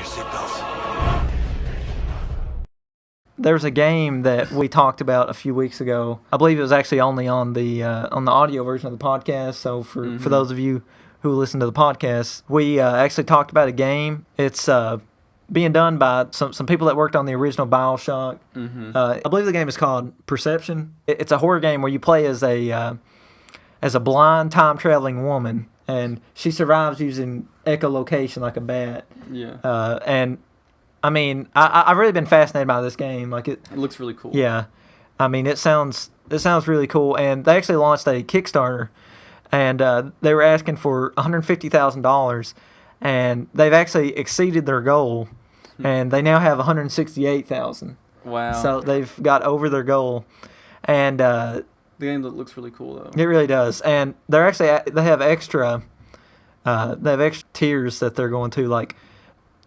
seatbelts. There's a game that we talked about a few weeks ago. I believe it was actually only on the audio version of the podcast. So for those of you who listen to the podcast, we actually talked about a game. It's being done by some people that worked on the original BioShock. I believe the game is called Perception. It's a horror game where you play as a blind time traveling woman, and she survives using echolocation like a bat. Yeah. And I mean, I've really been fascinated by this game. Like it looks really cool. Yeah, I mean, it sounds really cool. And they actually launched a Kickstarter, and they were asking for $150,000, and they've actually exceeded their goal, and they now have $168,000. Wow! So they've got over their goal, and the game looks really cool though. It really does, and they have extra tiers that they're going to, like.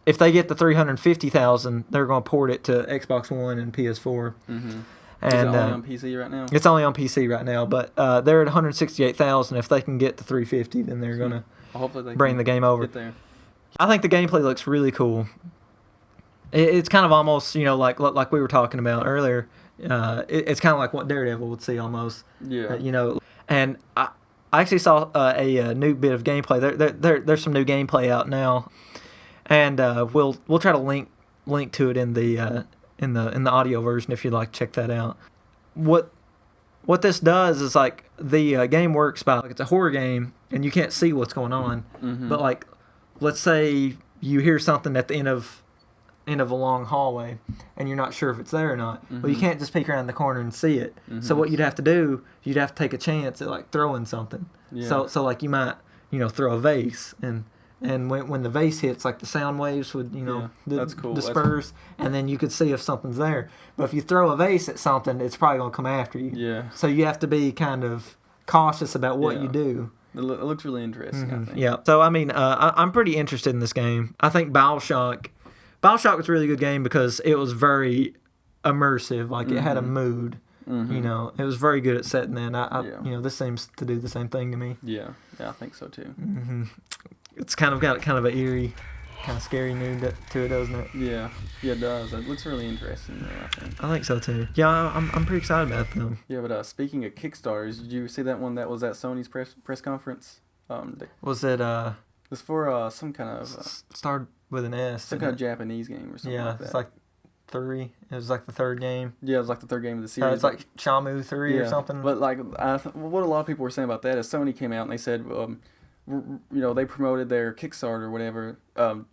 If they get the $350,000, they're going to port it to Xbox One and PS4. Mm-hmm. And, is it only on PC right now? It's only on PC right now, but they're at $168,000. If they can get to $350,000, then they're going to bring the game over. Get there. I think the gameplay looks really cool. It's kind of almost, like we were talking about earlier. It's kind of like what Daredevil would see almost. Yeah. And I actually saw a new bit of gameplay. There's some new gameplay out now. And we'll try to link to it in the audio version if you'd like to check that out. What this does is, like, the game works by, like, it's a horror game and you can't see what's going on. Mm-hmm. But, like, let's say you hear something at the end of a long hallway and you're not sure if it's there or not. Mm-hmm. Well, you can't just peek around the corner and see it. Mm-hmm. So what you'd have to do, you'd have to take a chance at, like, throwing something. Yeah. So like you might throw a vase and when the vase hits, like, the sound waves would, that's cool. disperse, and then you could see if something's there. But if you throw a vase at something, it's probably going to come after you. Yeah. So you have to be kind of cautious about what you do. It looks really interesting, I think. Yeah. So, I mean, I'm pretty interested in this game. I think BioShock was a really good game because it was very immersive. Like, it had a mood. Mm-hmm. It was very good at setting in. This seems to do the same thing to me. Yeah, I think so too. Mm-hmm. It's kind of got kind of an eerie, kind of scary mood to it, doesn't it? Yeah, it does. It looks really interesting, though, I think. I think so too. Yeah, I'm pretty excited about them. Yeah, but speaking of Kickstarters, did you see that one that was at Sony's press conference? Was it? It was for some kind of started with an S. Some kind of Japanese game or something. Yeah, like that. It's like 3. It was like the third game. Yeah, it was like the third game of the series. It's like Shenmue 3 or something. But like, what a lot of people were saying about that is Sony came out and they said, they promoted their Kickstarter or whatever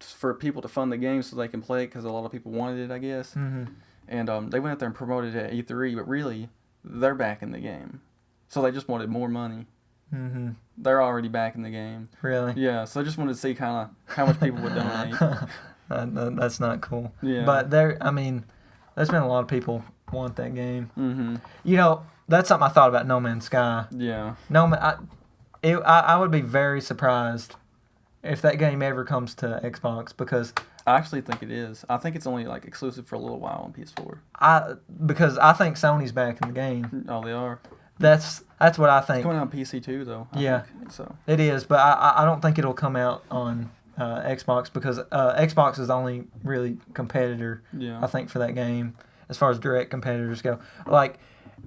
for people to fund the game so they can play it because a lot of people wanted it, I guess. Mm-hmm. And they went out there and promoted it at E3, but really, they're back in the game. So they just wanted more money. Mm-hmm. They're already back in the game. Really? Yeah, so I just wanted to see kind of how much people would donate. That's not cool. Yeah. But there's been a lot of people want that game. Mm-hmm. That's something I thought about No Man's Sky. Yeah. I would be very surprised if that game ever comes to Xbox because I actually think it is. I think it's only like exclusive for a little while on PS4. Because I think Sony's back in the game. Oh, they are. That's what I think. It's coming out on PC too, though. I think, so it is, but I don't think it'll come out on Xbox because Xbox is the only really competitor. Yeah. I think for that game as far as direct competitors go. Like,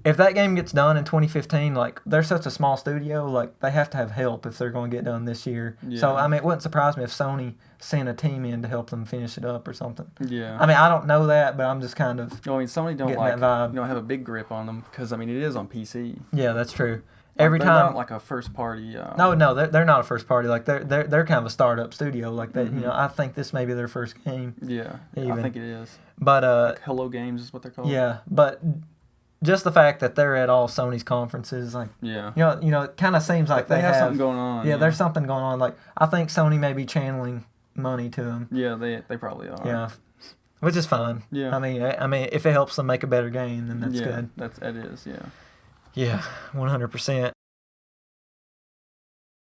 if that game gets done in 2015, like, they're such a small studio, like, they have to have help if they're going to get done this year. Yeah. So, I mean, it wouldn't surprise me if Sony sent a team in to help them finish it up or something. Yeah. I mean, I don't know that, but I'm just kind of Sony don't that vibe. Have a big grip on them because, it is on PC. Yeah, that's true. They're not like a first party. No, they're not a first party. Like, they're kind of a startup studio. Like, that. Mm-hmm. I think this may be their first game. Yeah, even. I think it is. But like Hello Games is what they're called. Yeah, but just the fact that they're at all Sony's conferences, like, it kind of seems like they have something going on. Yeah, there's something going on. Like, I think Sony may be channeling money to them. Yeah, they probably are. Yeah, which is fine. Yeah. I mean, if it helps them make a better game, then that's good. That is. Yeah. Yeah, 100%.